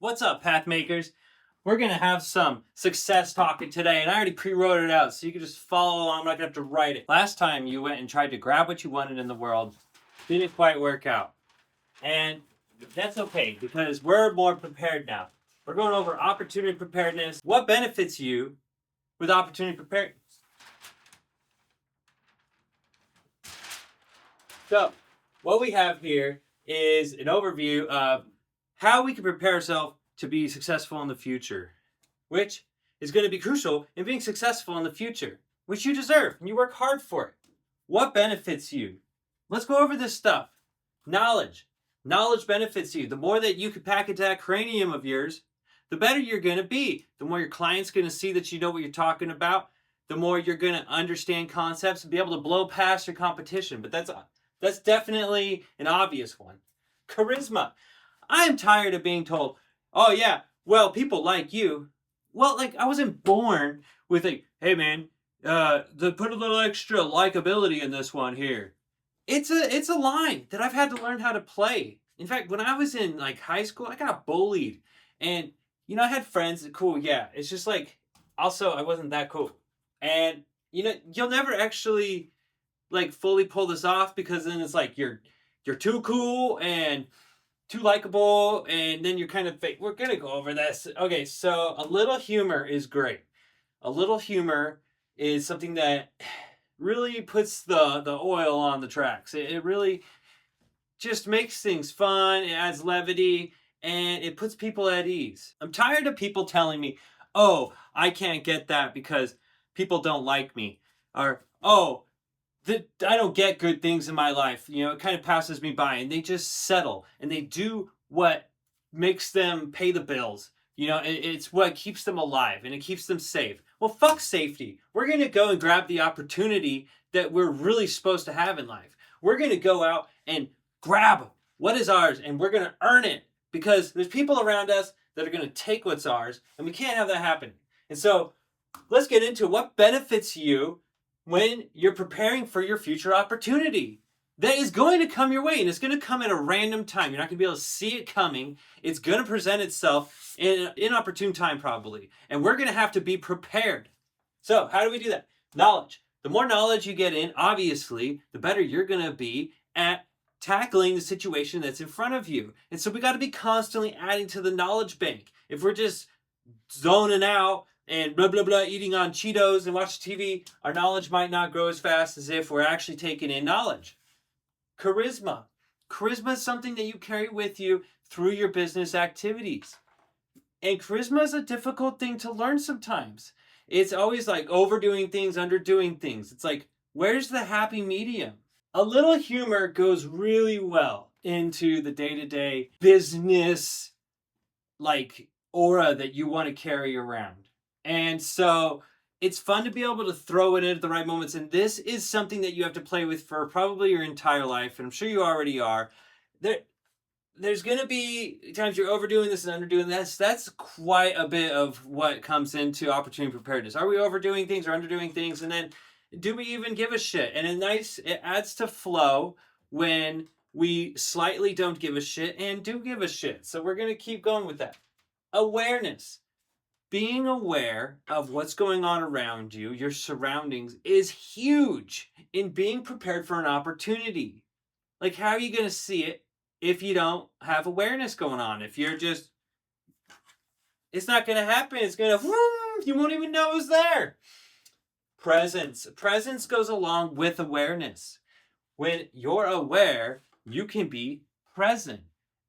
What's up, path makers? We're going to have some success talking today, and I already pre-wrote it out, so you can just follow along. I'm not going to have to write it. Last time you went and tried to grab what you wanted in the world, didn't quite work out. And that's okay, because we're more prepared now. We're going over opportunity preparedness. What benefits you with opportunity preparedness? So, what we have here is an overview of how we can prepare ourselves to be successful in the future, which is going to be crucial in being successful in the future, which you deserve and you work hard for it. What benefits you? Let's go over this stuff. Knowledge. Knowledge benefits you. The more that you can pack into that cranium of yours, the better you're going to be. The more your client's going to see that you know what you're talking about, the more you're going to understand concepts and be able to blow past your competition. But that's definitely an obvious one. Charisma. I am tired of being told, oh yeah, well, people like you. Well, like, I wasn't born with a, hey man, put a little extra likability in this one here. It's a line that I've had to learn how to play. In fact, when I was in like high school, I got bullied. And, I had friends that cool, yeah. It's just like, also, I wasn't that cool. And, you'll never actually like fully pull this off, because then it's like you're too cool and too likable, and then you're kind of fake. We're gonna go over this. Okay, so a little humor is great. A little humor is something that really puts the oil on the tracks. It really just makes things fun. It adds levity, and it puts people at ease. I'm tired of people telling me, oh, I can't get that because people don't like me, or oh, I don't get good things in my life. It kind of passes me by, and they just settle and they do what makes them pay the bills. It's what keeps them alive and it keeps them safe. Well, fuck safety. We're going to go and grab the opportunity that we're really supposed to have in life. We're going to go out and grab what is ours, and we're going to earn it, because there's people around us that are going to take what's ours, and we can't have that happen. And so let's get into what benefits you when you're preparing for your future opportunity that is going to come your way, and it's going to come at a random time. You're not going to be able to see it coming. It's going to present itself in an inopportune time, probably, and we're going to have to be prepared. So how do we do that? Knowledge. The more knowledge you get in, obviously, the better you're going to be at tackling the situation that's in front of you. And so we got to be constantly adding to the knowledge bank. If we're just zoning out and blah, blah, blah, eating on Cheetos and watching TV, our knowledge might not grow as fast as if we're actually taking in knowledge. Charisma. Charisma is something that you carry with you through your business activities. And charisma is a difficult thing to learn sometimes. It's always like overdoing things, underdoing things. It's like, where's the happy medium? A little humor goes really well into the day-to-day business, like, aura that you want to carry around. And so it's fun to be able to throw it in at the right moments. And this is something that you have to play with for probably your entire life. And I'm sure you already are. There's going to be times you're overdoing this and underdoing this. That's quite a bit of what comes into opportunity preparedness. Are we overdoing things or underdoing things? And then do we even give a shit? And it adds to flow when we slightly don't give a shit and do give a shit. So we're going to keep going with that. Awareness. Being aware of what's going on around you, your surroundings, is huge in being prepared for an opportunity. Like, how are you going to see it if you don't have awareness going on? If you're just, it's not going to happen. It's going to, you won't even know it's there. Presence. Presence goes along with awareness. When you're aware, you can be present.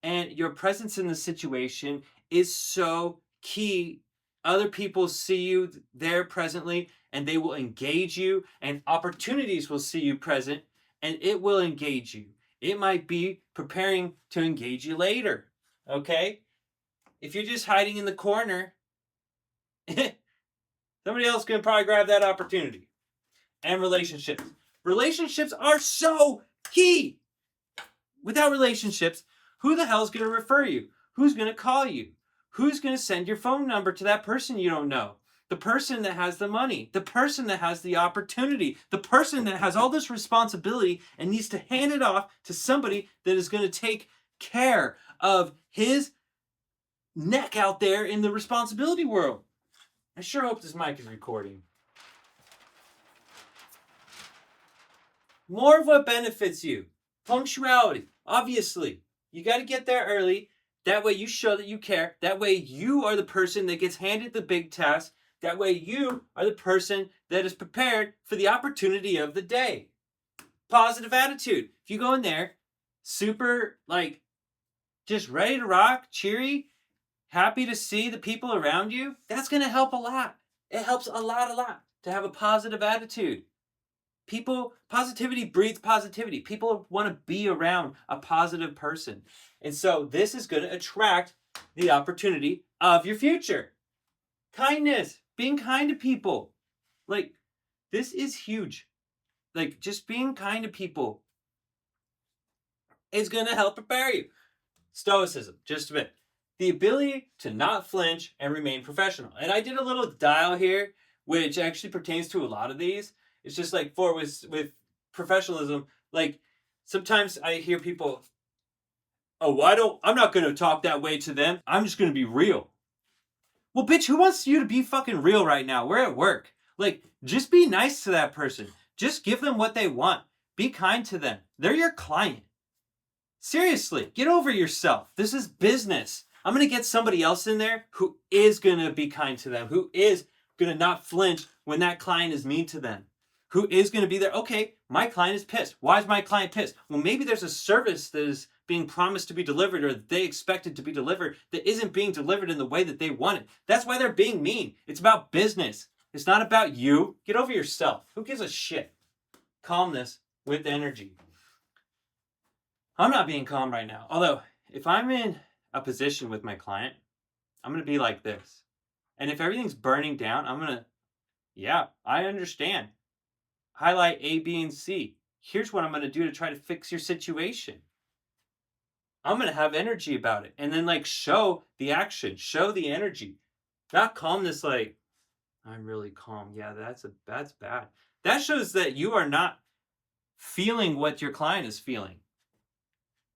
And your presence in the situation is so key. Other people see you there presently, and they will engage you, and opportunities will see you present, and it will engage you. It might be preparing to engage you later, okay? If you're just hiding in the corner, somebody else can probably grab that opportunity. And relationships. Relationships are so key. Without relationships, who the hell is going to refer you? Who's going to call you? Who's going to send your phone number to that person you don't know? The person that has the money, the person that has the opportunity, the person that has all this responsibility and needs to hand it off to somebody that is going to take care of his neck out there in the responsibility world. I sure hope this mic is recording. More of what benefits you. Punctuality, obviously. You got to get there early. That way you show that you care. That way you are the person that gets handed the big task. That way you are the person that is prepared for the opportunity of the day. Positive attitude. If you go in there super, just ready to rock, cheery, happy to see the people around you, that's going to help a lot. It helps a lot to have a positive attitude. Positivity breeds positivity. People want to be around a positive person. And so this is going to attract the opportunity of your future. Kindness, being kind to people. This is huge. Just being kind to people is going to help prepare you. Stoicism, just a bit. The ability to not flinch and remain professional. And I did a little dial here, which actually pertains to a lot of these. It's just with professionalism, sometimes I hear people, I'm not going to talk that way to them. I'm just going to be real. Well, bitch, who wants you to be fucking real right now? We're at work. Just be nice to that person. Just give them what they want. Be kind to them. They're your client. Seriously, get over yourself. This is business. I'm going to get somebody else in there who is going to be kind to them, who is going to not flinch when that client is mean to them, who is going to be there. Okay, my client is pissed. Why is my client pissed? Well, maybe there's a service that is being promised to be delivered or they expected to be delivered that isn't being delivered in the way that they want it. That's why they're being mean. It's about business. It's not about you. Get over yourself. Who gives a shit? Calmness with energy. I'm not being calm right now. Although, if I'm in a position with my client, I'm going to be like this. And if everything's burning down, I'm going to, yeah, I understand. Highlight A, B, and C. Here's what I'm going to do to try to fix your situation. I'm going to have energy about it. And then show the action, show the energy. Not calmness I'm really calm. Yeah, that's bad. That shows that you are not feeling what your client is feeling.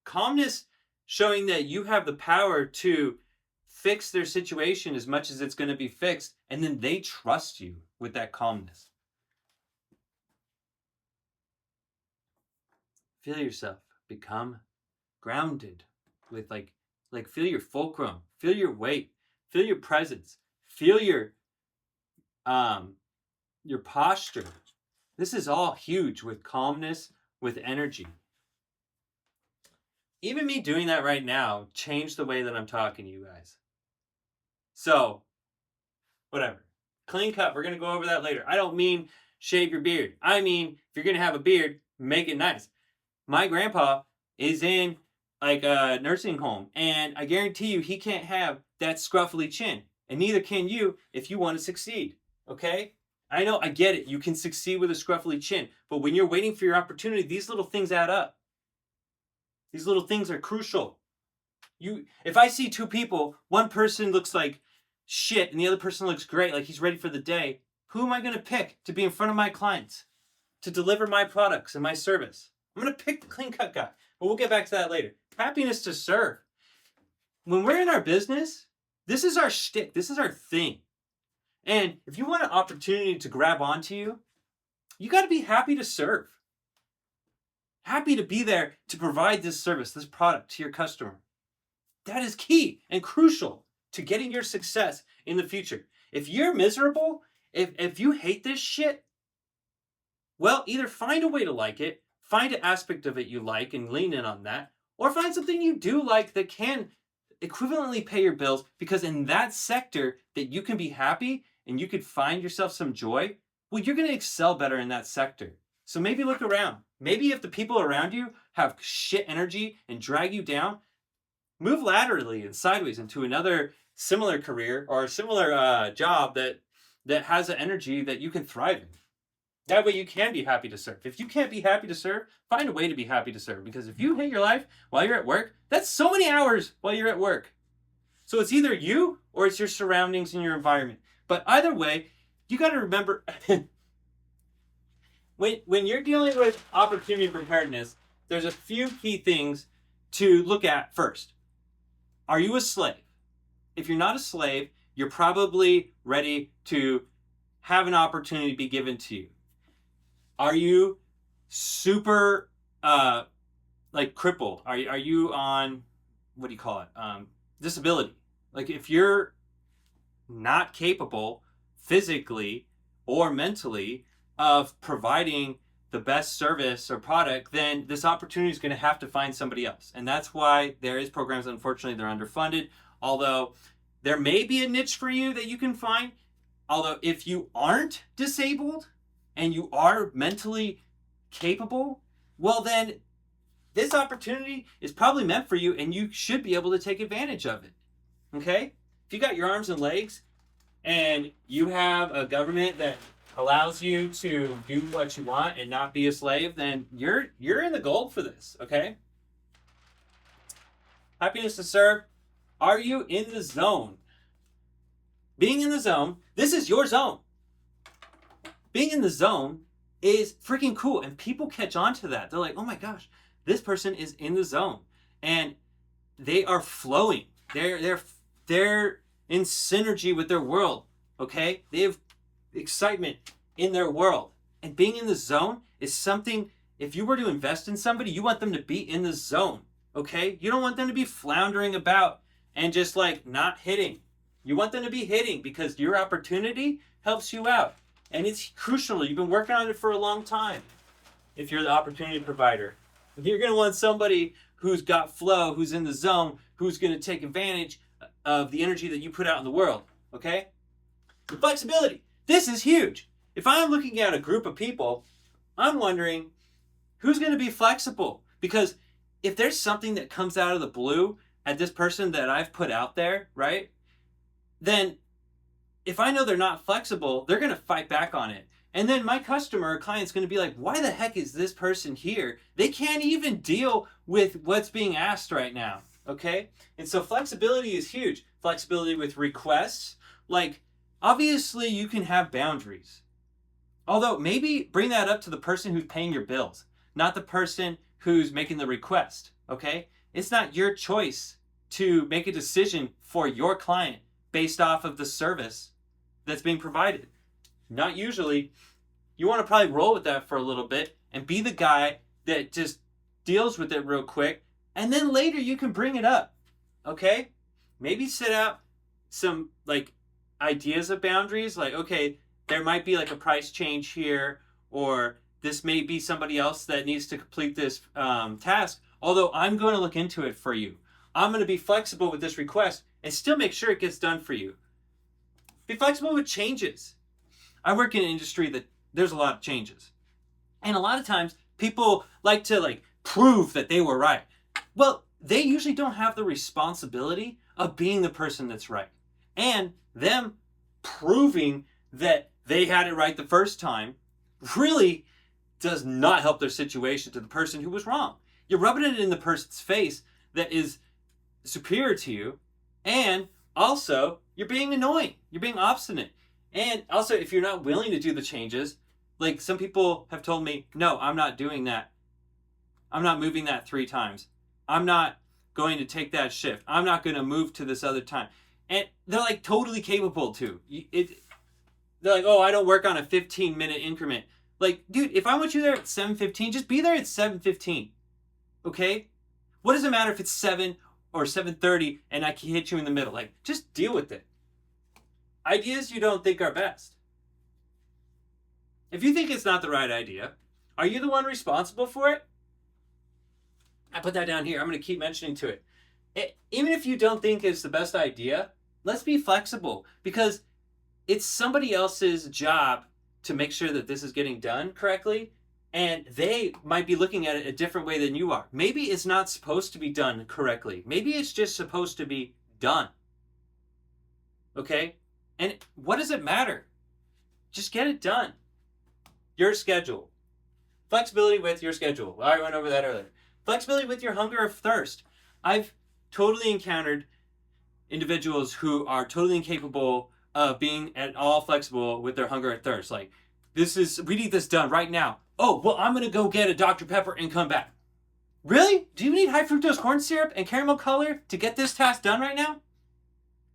Calmness showing that you have the power to fix their situation as much as it's going to be fixed, and then they trust you with that calmness. Feel yourself become grounded with feel your fulcrum, feel your weight, feel your presence, feel your posture. This is all huge with calmness, with energy. Even me doing that right now changed the way that I'm talking to you guys. So, whatever. Clean cut, we're going to go over that later. I don't mean shave your beard. I mean, if you're going to have a beard, make it nice. My grandpa is in a nursing home, and I guarantee you he can't have that scruffy chin, and neither can you if you want to succeed, okay? I know, I get it. You can succeed with a scruffy chin, but when you're waiting for your opportunity, these little things add up. These little things are crucial. If I see two people, one person looks like shit and the other person looks great, like he's ready for the day, who am I going to pick to be in front of my clients, to deliver my products and my service? I'm going to pick the clean cut guy, but we'll get back to that later. Happiness to serve. When we're in our business, this is our shtick. This is our thing. And if you want an opportunity to grab onto you, you got to be happy to serve. Happy to be there to provide this service, this product to your customer. That is key and crucial to getting your success in the future. If you're miserable, if you hate this shit, well, either find a way to like it, find an aspect of it you like and lean in on that, or find something you do like that can equivalently pay your bills, because in that sector that you can be happy and you could find yourself some joy, well, you're going to excel better in that sector. So maybe look around. Maybe if the people around you have shit energy and drag you down, move laterally and sideways into another similar career or a similar job that has an energy that you can thrive in. That way you can be happy to serve. If you can't be happy to serve, find a way to be happy to serve. Because if you hate your life while you're at work, that's so many hours while you're at work. So it's either you or it's your surroundings and your environment. But either way, you got to remember, when you're dealing with opportunity preparedness, there's a few key things to look at first. Are you a slave? if you're not a slave, you're probably ready to have an opportunity be given to you. Are you super like crippled? Are you on, what do you call it? Disability. Like if you're not capable physically or mentally of providing the best service or product, then this opportunity is going to have to find somebody else. And that's why there is programs, unfortunately, they're underfunded. Although there may be a niche for you that you can find. Although if you aren't disabled and you are mentally capable, well then this opportunity is probably meant for you and you should be able to take advantage of it. Okay? If you got your arms and legs and you have a government that allows you to do what you want and not be a slave, then you're in the gold for this, okay? Happiness to serve. Are you in the zone? Being in the zone, this is your zone. Being in the zone is freaking cool, and people catch on to that. They're like, oh my gosh, this person is in the zone, and they are flowing. They're in synergy with their world, okay? They have excitement in their world. And being in the zone is something, if you were to invest in somebody, you want them to be in the zone, okay? You don't want them to be floundering about and just like not hitting. You want them to be hitting because your opportunity helps you out. And it's crucial. You've been working on it for a long time. If you're the opportunity provider, you're going to want somebody who's got flow, who's in the zone, who's going to take advantage of the energy that you put out in the world, okay? The flexibility. This is huge. If I'm looking at a group of people, I'm wondering who's going to be flexible. Because if there's something that comes out of the blue at this person that I've put out there, right? Then if I know they're not flexible, they're going to fight back on it. And then my customer or client's going to be like, why the heck is this person here? They can't even deal with what's being asked right now, okay? And so flexibility is huge. Flexibility with requests. Like, obviously you can have boundaries. Although maybe bring that up to the person who's paying your bills, not the person who's making the request, okay? It's not your choice to make a decision for your client based off of the service that's being provided. Not usually. You want to probably roll with that for a little bit and be the guy that just deals with it real quick, and then later you can bring it up, okay? Maybe set out some like ideas of boundaries, like, okay, there might be like a price change here, or this may be somebody else that needs to complete this task, although I'm going to look into it for you. I'm going to be flexible with this request and still make sure it gets done for you. Be flexible with changes. I work in an industry that there's a lot of changes. And a lot of times people like to prove that they were right. Well, they usually don't have the responsibility of being the person that's right. And them proving that they had it right the first time really does not help their situation to the person who was wrong. You're rubbing it in the person's face that is superior to you, and also you're being annoying. You're being obstinate. And also, if you're not willing to do the changes, like some people have told me, no, I'm not doing that. I'm not moving that 3 times. I'm not going to take that shift. I'm not going to move to this other time. And they're like totally capable to. They're like, oh, I don't work on a 15-minute increment. Like, dude, if I want you there at 7:15, just be there at 7:15. Okay? What does it matter if it's 7 or 7:30 and I can hit you in the middle? Like, just deal with it. Ideas you don't think are best. If you think it's not the right idea, are you the one responsible for it? I put that down here. I'm going to keep mentioning to it. Even if you don't think it's the best idea, let's be flexible, because it's somebody else's job to make sure that this is getting done correctly, and they might be looking at it a different way than you are. Maybe it's not supposed to be done correctly. Maybe it's just supposed to be done. Okay? And what does it matter? Just get it done. Your schedule. Flexibility with your schedule. I went over that earlier. Flexibility with your hunger or thirst. I've totally encountered individuals who are totally incapable of being at all flexible with their hunger or thirst. Like, we need this done right now. Oh, well, I'm going to go get a Dr. Pepper and come back. Really? Do you need high fructose corn syrup and caramel color to get this task done right now?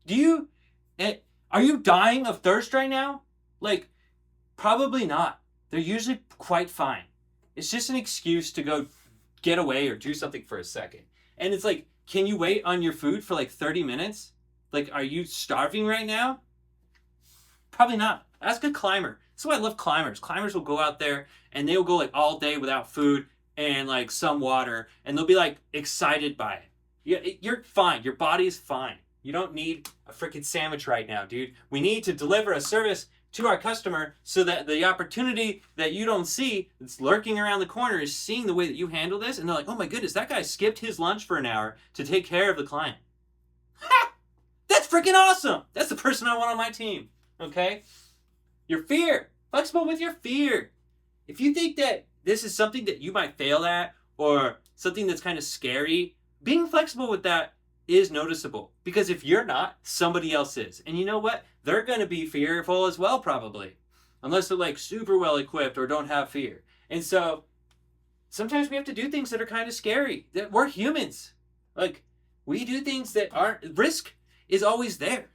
Do you, are you dying of thirst right now? Like, probably not. They're usually quite fine. It's just an excuse to go get away or do something for a second. And it's like, can you wait on your food for like 30 minutes? Like, are you starving right now? Probably not. Ask a climber. That's why I love climbers. Climbers will go out there and they'll go like all day without food and like some water, and they'll be like excited by it. You're fine. Your body's fine. You don't need a freaking sandwich right now, dude. We need to deliver a service to our customer so that the opportunity that you don't see that's lurking around the corner is seeing the way that you handle this, and they're like, oh my goodness, that guy skipped his lunch for an hour to take care of the client. Ha! That's freaking awesome. That's the person I want on my team. Okay? Your fear. Flexible with your fear. If you think that this is something that you might fail at or something that's kind of scary, being flexible with that is noticeable. Because if you're not, somebody else is. And you know what? They're going to be fearful as well, probably. Unless they're like super well equipped or don't have fear. And so sometimes we have to do things that are kind of scary. That we're humans. Like, we do things that aren't, risk is always there.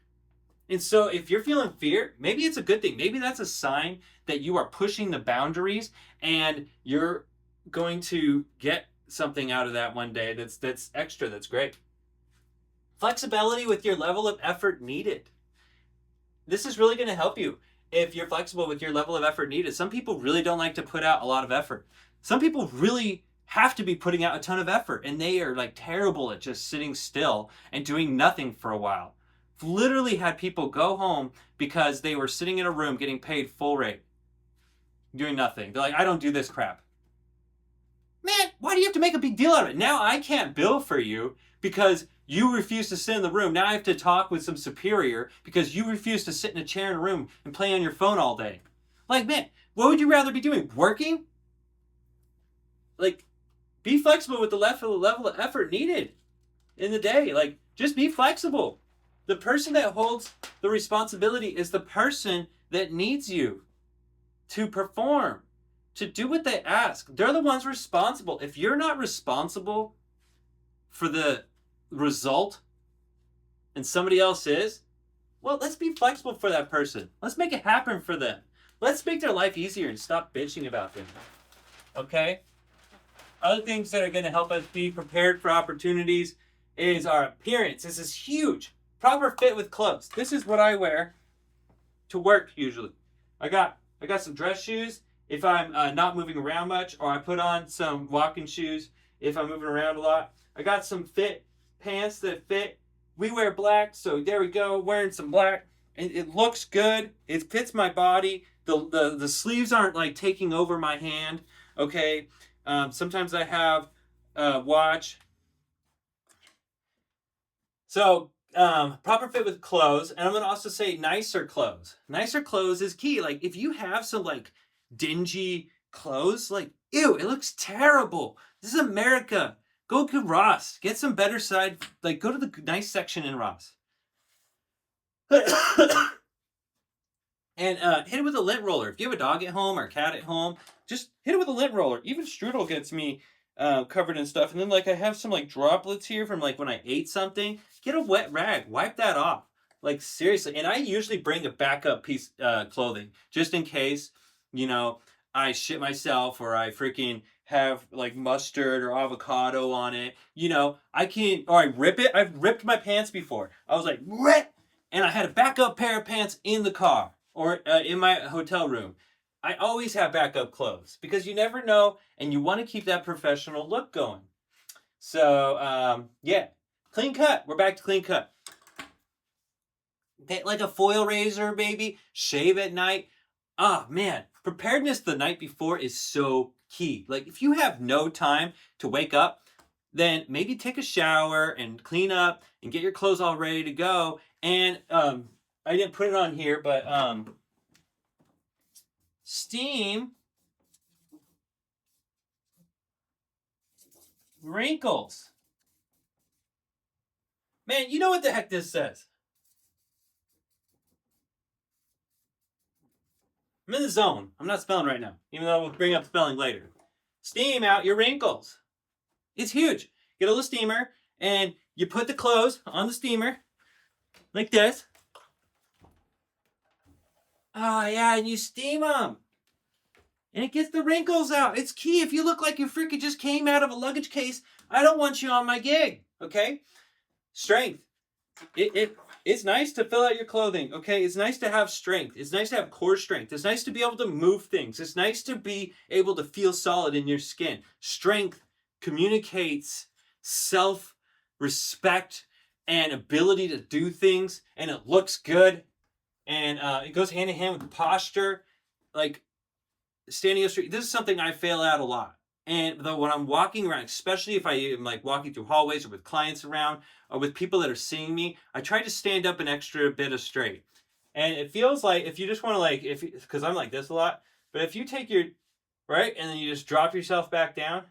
And so if you're feeling fear, maybe it's a good thing. Maybe that's a sign that you are pushing the boundaries and you're going to get something out of that one day that's extra, that's great. Flexibility with your level of effort needed. This is really going to help you if you're flexible with your level of effort needed. Some people really don't like to put out a lot of effort. Some people really have to be putting out a ton of effort, and they are like terrible at just sitting still and doing nothing for a while. Literally had people go home because they were sitting in a room getting paid full rate, doing nothing. They're like, I don't do this crap. Man, why do you have to make a big deal out of it? Now I can't bill for you because you refuse to sit in the room. Now I have to talk with some superior because you refuse to sit in a chair in a room and play on your phone all day. Like, man, what would you rather be doing? Working? Like, be flexible with the level of effort needed in the day. Like, just be flexible. The person that holds the responsibility is the person that needs you to perform, to do what they ask. They're the ones responsible. If you're not responsible for the result and somebody else is, well, let's be flexible for that person. Let's make it happen for them. Let's make their life easier and stop bitching about them. Okay? Other things that are going to help us be prepared for opportunities is our appearance. This is huge. Proper fit with clothes. This is what I wear to work usually. I got some dress shoes if I'm not moving around much, or I put on some walking shoes if I'm moving around a lot. I got some fit pants that fit. We wear black, so there we go, wearing some black. And it looks good. It fits my body. The sleeves aren't like taking over my hand. Okay. Sometimes I have a watch. So proper fit with clothes, and I'm gonna also say nicer clothes. Nicer clothes is key. Like, if you have some like dingy clothes, like, ew, it looks terrible. This is America. Go to Ross. Get some better side. Like, go to the nice section in Ross. And hit it with a lint roller. If you have a dog at home or a cat at home, just hit it with a lint roller. Even Strudel gets me covered in stuff. And then like I have some like droplets here from like when I ate something. Get a wet rag. Wipe that off. Like, seriously. And I usually bring a backup piece clothing just in case, you know, I shit myself or I freaking have like mustard or avocado on it. You know, I can, or I rip it. I've ripped my pants before. I was like, rip! And I had a backup pair of pants in the car or in my hotel room. I always have backup clothes because you never know, and you want to keep that professional look going. So, yeah. Clean cut. We're back to clean cut. Get like a foil razor, baby. Shave at night. Ah, man. Preparedness the night before is so key. Like, if you have no time to wake up, then maybe take a shower and clean up and get your clothes all ready to go. And I didn't put it on here, but steam wrinkles. Man, you know what the heck this says. I'm in the zone. I'm not spelling right now, even though we'll bring up spelling later. Steam out your wrinkles. It's huge. Get a little steamer, and you put the clothes on the steamer. like this. Oh, yeah, and you steam them. And it gets the wrinkles out. It's key. If you look like you freaking just came out of a luggage case, I don't want you on my gig, okay? Strength. It's nice to fill out your clothing, okay? It's nice to have strength. It's nice to have core strength. It's nice to be able to move things. It's nice to be able to feel solid in your skin. Strength communicates self-respect and ability to do things, and it looks good, and it goes hand in hand with posture. Like, standing up straight, this is something I fail at a lot. And though when I'm walking around, especially if I am like walking through hallways or with clients around or with people that are seeing me, I try to stand up an extra bit of straight. And it feels like if you just want to like, because I'm like this a lot, but if you take your, right, and then you just drop yourself back down,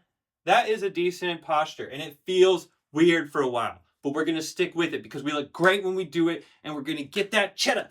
that is a decent posture. And it feels weird for a while, but we're going to stick with it because we look great when we do it, and we're going to get that cheddar.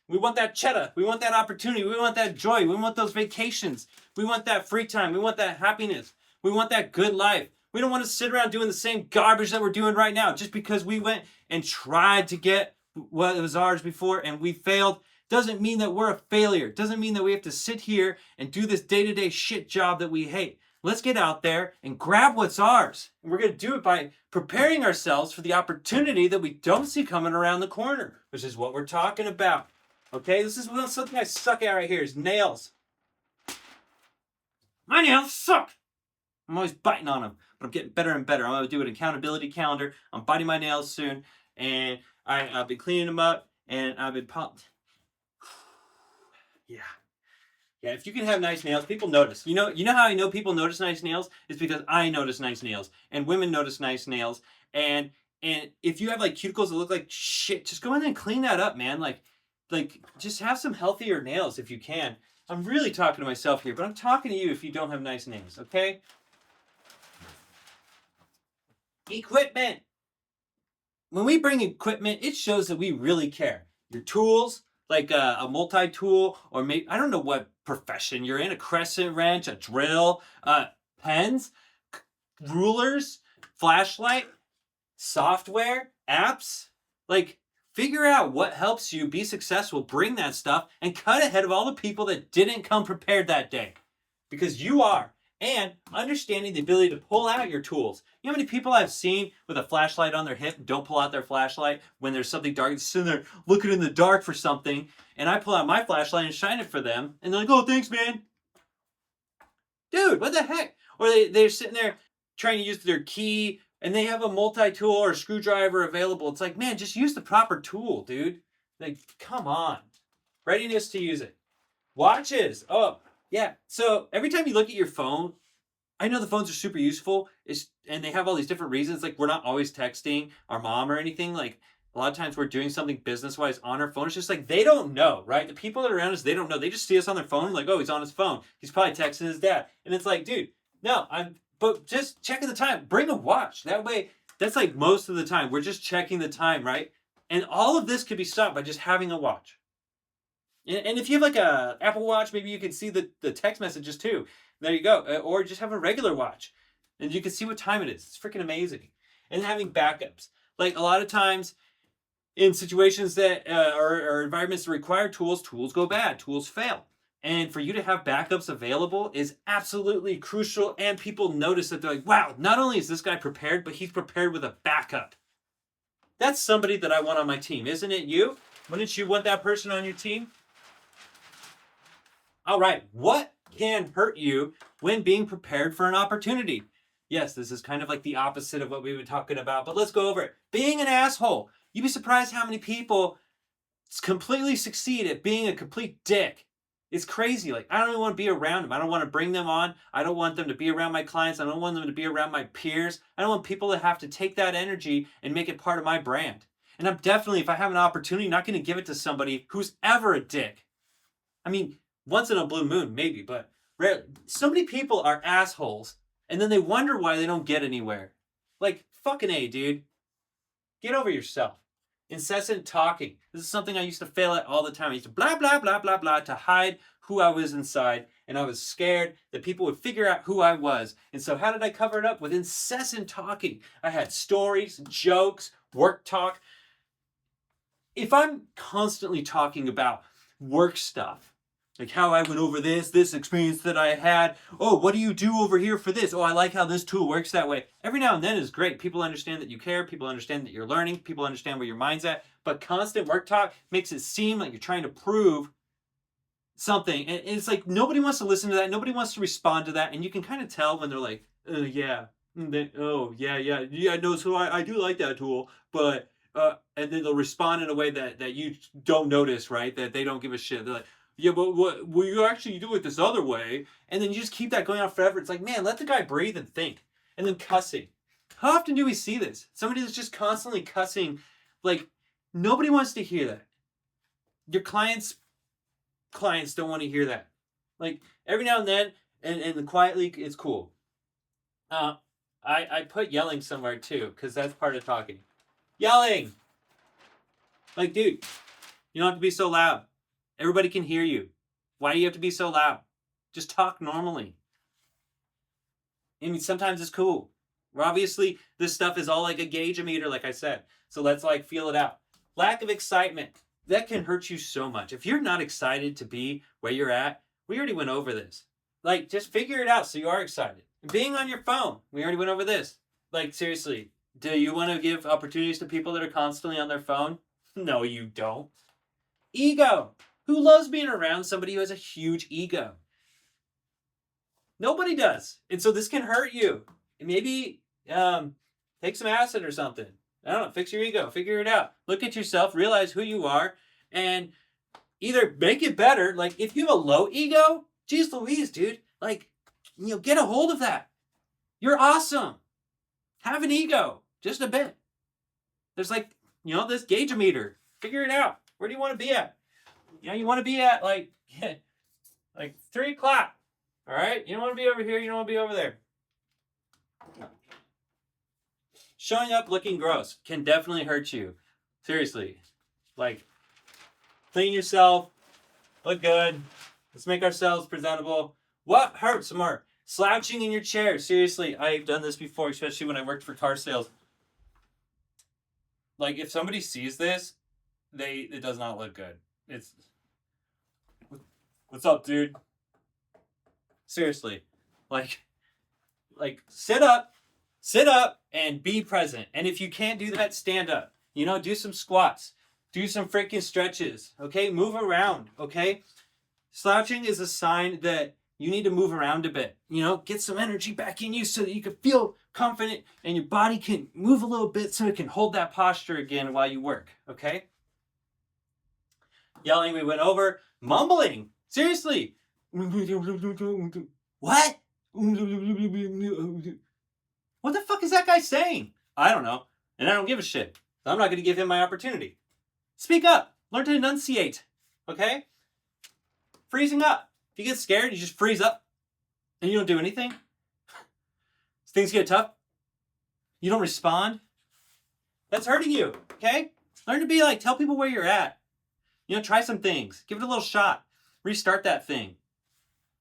We want that cheddar. We want that opportunity. We want that joy. We want those vacations. We want that free time. We want that happiness. We want that good life. We don't want to sit around doing the same garbage that we're doing right now just because we went and tried to get what was ours before and we failed. Doesn't mean that we're a failure. Doesn't mean that we have to sit here and do this day-to-day shit job that we hate. Let's get out there and grab what's ours. And we're going to do it by preparing ourselves for the opportunity that we don't see coming around the corner, which is what we're talking about. Okay, this is something I suck at right here is nails. My nails suck. I'm always biting on them, but I'm getting better and better. I'm going to do an accountability calendar. I'm biting my nails soon, and I've been cleaning them up, and I've been Yeah. Yeah, if you can have nice nails, people notice. You know how I know people notice nice nails? It's because I notice nice nails, and women notice nice nails, and if you have like cuticles that look like shit, just go in there and clean that up, man. Like just have some healthier nails if you can. I'm really talking to myself here, but I'm talking to you if you don't have nice nails, okay? Equipment. When we bring equipment, it shows that we really care. Your tools, like a multi-tool, or maybe, I don't know what profession you're in, a crescent wrench, a drill, pens, rulers, flashlight, software, apps, like, figure out what helps you be successful, bring that stuff, and cut ahead of all the people that didn't come prepared that day. Because you are. And understanding the ability to pull out your tools. You know how many people I've seen with a flashlight on their hip don't pull out their flashlight when there's something dark, they're sitting there looking in the dark for something, and I pull out my flashlight and shine it for them, and they're like, oh, thanks, man. Dude, what the heck? Or they're sitting there trying to use their key, and they have a multi-tool or a screwdriver available. It's like, man, just use the proper tool, dude. Like, come on. Readiness to use it. Watches. Oh, yeah. So every time you look at your phone, I know the phones are super useful, and they have all these different reasons. Like, we're not always texting our mom or anything. Like, a lot of times we're doing something business-wise on our phone. It's just like, they don't know, right? The people that are around us, they don't know. They just see us on their phone, like, oh, he's on his phone. He's probably texting his dad. And it's like, dude, no, but just checking the time. Bring a watch. That way, that's like most of the time. We're just checking the time, right? And all of this could be stopped by just having a watch. And if you have like a Apple Watch, maybe you can see the text messages too. There you go. Or just have a regular watch. And you can see what time it is. It's freaking amazing. And having backups. Like a lot of times in situations that or environments that require tools go bad. Tools fail. And for you to have backups available is absolutely crucial. And people notice that they're like, wow, not only is this guy prepared, but he's prepared with a backup. That's somebody that I want on my team. Isn't it you? Wouldn't you want that person on your team? All right. What can hurt you when being prepared for an opportunity? Yes, this is kind of like the opposite of what we were talking about, but let's go over it. Being an asshole. You'd be surprised how many people completely succeed at being a complete dick. It's crazy. Like, I don't even want to be around them. I don't want to bring them on. I don't want them to be around my clients. I don't want them to be around my peers. I don't want people to have to take that energy and make it part of my brand. And I'm definitely, if I have an opportunity, not going to give it to somebody who's ever a dick. I mean, once in a blue moon, maybe, but rarely. So many people are assholes, and then they wonder why they don't get anywhere. Like, fucking A, dude. Get over yourself. Incessant talking. This is something I used to fail at all the time. I used to blah, blah, blah, blah, blah to hide who I was inside. And I was scared that people would figure out who I was. And so how did I cover it up? With incessant talking. I had stories, jokes, work talk. if I'm constantly talking about work stuff, like how I went over this experience that I had. Oh, what do you do over here for this? Oh, I like how this tool works that way. Every now and then is great. People understand that you care. People understand that you're learning. People understand where your mind's at. But constant work talk makes it seem like you're trying to prove something. And it's like nobody wants to listen to that. Nobody wants to respond to that. And you can kind of tell when they're like, yeah. Yeah, no, so I do like that tool. But, and then they'll respond in a way that you don't notice, right? That they don't give a shit. They're like, yeah, but what will you actually do it this other way? And then you just keep that going on forever. It's like, man, let the guy breathe and think. And then cussing. How often do we see this? Somebody that's just constantly cussing. Like, nobody wants to hear that. Your clients don't want to hear that. Like, every now and then, and quietly, it's cool. I put yelling somewhere too, because that's part of talking. Yelling! Like, dude, you don't have to be so loud. Everybody can hear you. Why do you have to be so loud? Just talk normally. I mean, sometimes it's cool. Obviously, this stuff is all like a gauge-o-meter, like I said. So let's like feel it out. Lack of excitement. That can hurt you so much. If you're not excited to be where you're at, we already went over this. Like, just figure it out so you are excited. Being on your phone. We already went over this. Like, seriously, do you want to give opportunities to people that are constantly on their phone? No, you don't. Ego. Who loves being around somebody who has a huge ego? Nobody does. And so this can hurt you. Maybe take some acid or something. I don't know. Fix your ego. Figure it out. Look at yourself. Realize who you are. And either make it better. Like, if you have a low ego, geez Louise, dude. Like, get a hold of that. You're awesome. Have an ego. Just a bit. There's like, this gauge-o-meter. Figure it out. Where do you want to be at? You want to be at like 3 o'clock. All right? You don't want to be over here. You don't want to be over there. Showing up looking gross can definitely hurt you. Seriously. Like, clean yourself. Look good. Let's make ourselves presentable. What hurts more? Slouching in your chair. Seriously, I've done this before, especially when I worked for car sales. Like, if somebody sees this, it does not look good. It's, what's up, dude? Seriously. Like sit up and be present. And if you can't do that, stand up. Do some squats. Do some freaking stretches. Okay? Move around. Okay? Slouching is a sign that you need to move around a bit. Get some energy back in you so that you can feel confident and your body can move a little bit so it can hold that posture again while you work. Okay? Yelling, we went over. Mumbling. Seriously. What? What the fuck is that guy saying? I don't know. And I don't give a shit. I'm not going to give him my opportunity. Speak up. Learn to enunciate. Okay? Freezing up. If you get scared, you just freeze up. And you don't do anything. Things get tough. You don't respond. That's hurting you. Okay? Learn to be like, tell people where you're at. Try some things. Give it a little shot. Restart that thing.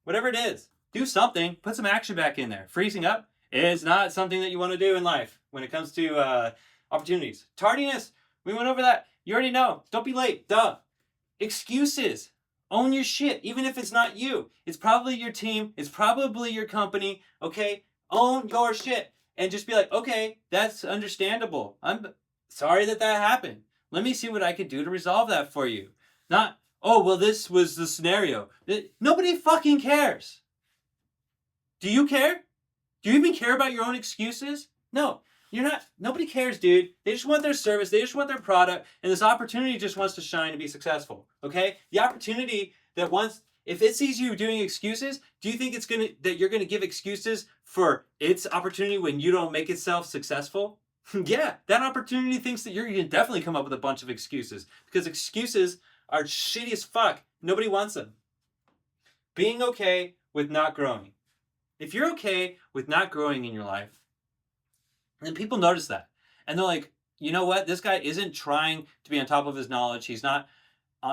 Whatever it is. Do something. Put some action back in there. Freezing up is not something that you want to do in life when it comes to opportunities. Tardiness. We went over that. You already know. Don't be late. Duh. Excuses. Own your shit. Even if it's not you. It's probably your team. It's probably your company. Okay? Own your shit. And just be like, okay, that's understandable. I'm sorry that happened. Let me see what I could do to resolve that for you. Not, oh, well, this was the scenario. Nobody fucking cares. Do you care? Do you even care about your own excuses? No, you're not. Nobody cares, dude. They just want their service. They just want their product. And this opportunity just wants to shine and be successful. Okay? The opportunity that wants, if it sees you doing excuses, do you think that you're gonna give excuses for its opportunity when you don't make itself successful? Yeah, that opportunity thinks that you're gonna definitely come up with a bunch of excuses because excuses are shitty as fuck. Nobody wants them. Being okay with not growing. If you're okay with not growing in your life, then people notice that. And they're like, you know what? This guy isn't trying to be on top of his knowledge. He's not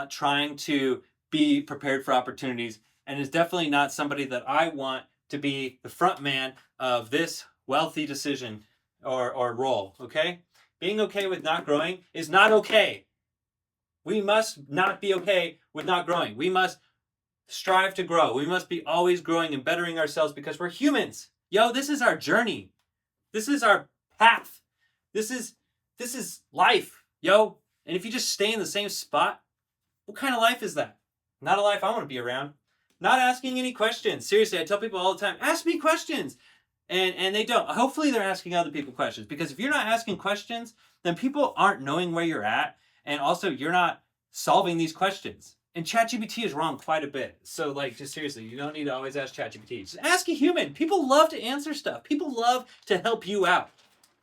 trying to be prepared for opportunities. And is definitely not somebody that I want to be the front man of this wealthy decision or role. Okay? Being okay with not growing is not okay. We must not be okay with not growing. We must strive to grow. We must be always growing and bettering ourselves because we're humans. Yo, this is our journey. This is our path. This is life, yo. And if you just stay in the same spot, what kind of life is that? Not a life I want to be around. Not asking any questions. Seriously, I tell people all the time, ask me questions. And they don't. Hopefully they're asking other people questions, because if you're not asking questions, then people aren't knowing where you're at, and also you're not solving these questions. And ChatGPT is wrong quite a bit. So, like, just seriously, you don't need to always ask ChatGPT. Just ask a human. People love to answer stuff. People love to help you out.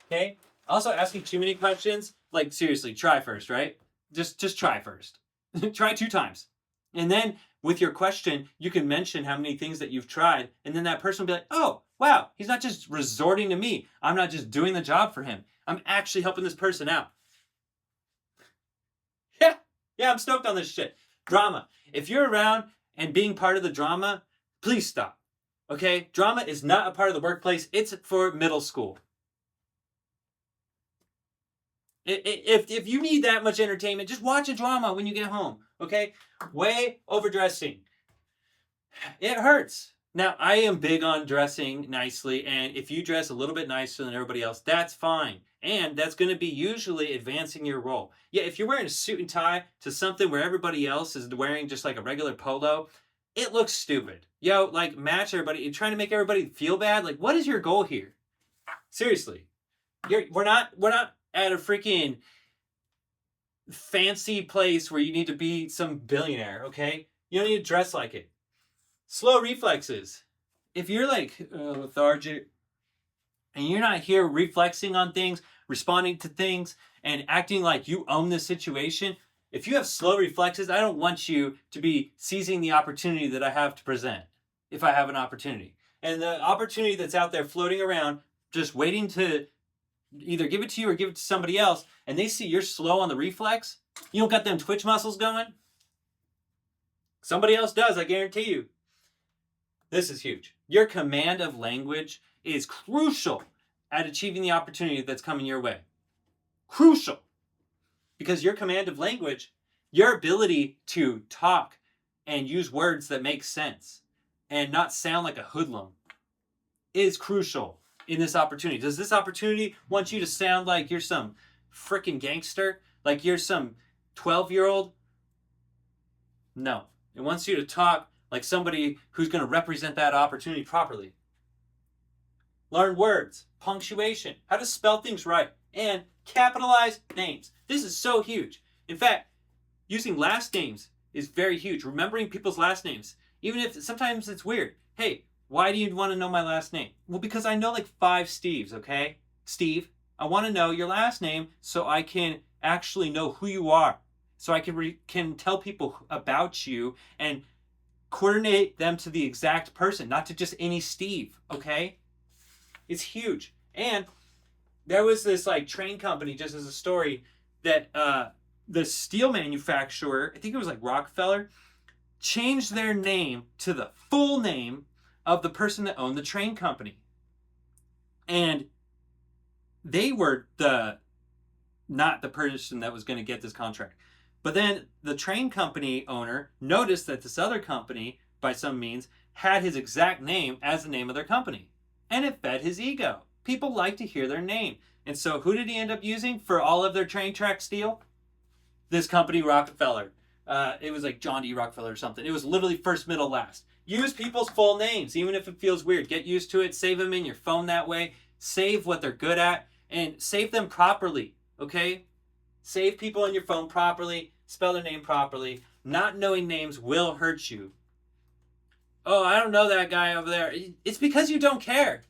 Okay? Also, asking too many questions, like, seriously, try first, right? Just try first. Try 2 times. And then with your question, you can mention how many things that you've tried, and then that person will be like, oh, wow, he's not just resorting to me. I'm not just doing the job for him. I'm actually helping this person out. Yeah, I'm stoked on this shit. Drama. If you're around and being part of the drama, please stop. Okay? Drama is not a part of the workplace. It's for middle school. If you need that much entertainment, just watch a drama when you get home. Okay? Way overdressing. It hurts. Now, I am big on dressing nicely, and if you dress a little bit nicer than everybody else, that's fine. And that's going to be usually advancing your role. Yeah, if you're wearing a suit and tie to something where everybody else is wearing just like a regular polo, it looks stupid. Yo, like, match everybody. You're trying to make everybody feel bad. Like, what is your goal here? Seriously. We're not at a freaking fancy place where you need to be some billionaire, okay? You don't need to dress like it. Slow reflexes. If you're like lethargic and you're not here reflexing on things, responding to things, and acting like you own the situation, if you have slow reflexes, I don't want you to be seizing the opportunity that I have to present, if I have an opportunity. And the opportunity that's out there floating around, just waiting to either give it to you or give it to somebody else, and they see you're slow on the reflex, you don't got them twitch muscles going, somebody else does, I guarantee you. This is huge. Your command of language is crucial at achieving the opportunity that's coming your way. Crucial. Because your command of language, your ability to talk and use words that make sense and not sound like a hoodlum, is crucial in this opportunity. Does this opportunity want you to sound like you're some freaking gangster? Like you're some 12-year-old? No. It wants you to talk like somebody who's going to represent that opportunity properly. Learn words, punctuation, how to spell things right, and capitalize names. This is so huge. In fact, using last names is very huge. Remembering people's last names, even if sometimes it's weird. Hey, why do you want to know my last name? Well, because I know like 5 Steves, okay? Steve, I want to know your last name so I can actually know who you are. So I can tell people about you and coordinate them to the exact person, not to just any Steve, okay? It's huge. And there was this like train company, just as a story, that the steel manufacturer, I think it was like Rockefeller, changed their name to the full name of the person that owned the train company. And they were not the person that was going to get this contract. But then the train company owner noticed that this other company, by some means, had his exact name as the name of their company. And it fed his ego. People like to hear their name. And so who did he end up using for all of their train track steel? This company, Rockefeller. It was like John D. Rockefeller or something. It was literally first, middle, last. Use people's full names, even if it feels weird. Get used to it. Save them in your phone that way. Save what they're good at. And save them properly, okay? Save people in your phone properly. Spell their name properly. Not knowing names will hurt you. Oh, I don't know that guy over there. It's because you don't care.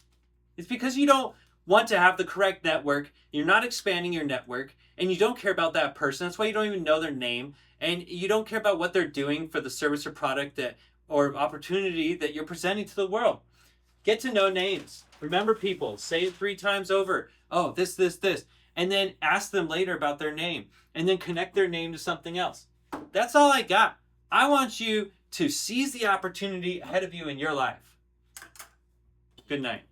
It's because you don't want to have the correct network. You're not expanding your network. And you don't care about that person. That's why you don't even know their name. And you don't care about what they're doing for the service or product or opportunity that you're presenting to the world. Get to know names. Remember people. Say it 3 times over. Oh, this. And then ask them later about their name. And then connect their name to something else. That's all I got. I want you to seize the opportunity ahead of you in your life. Good night.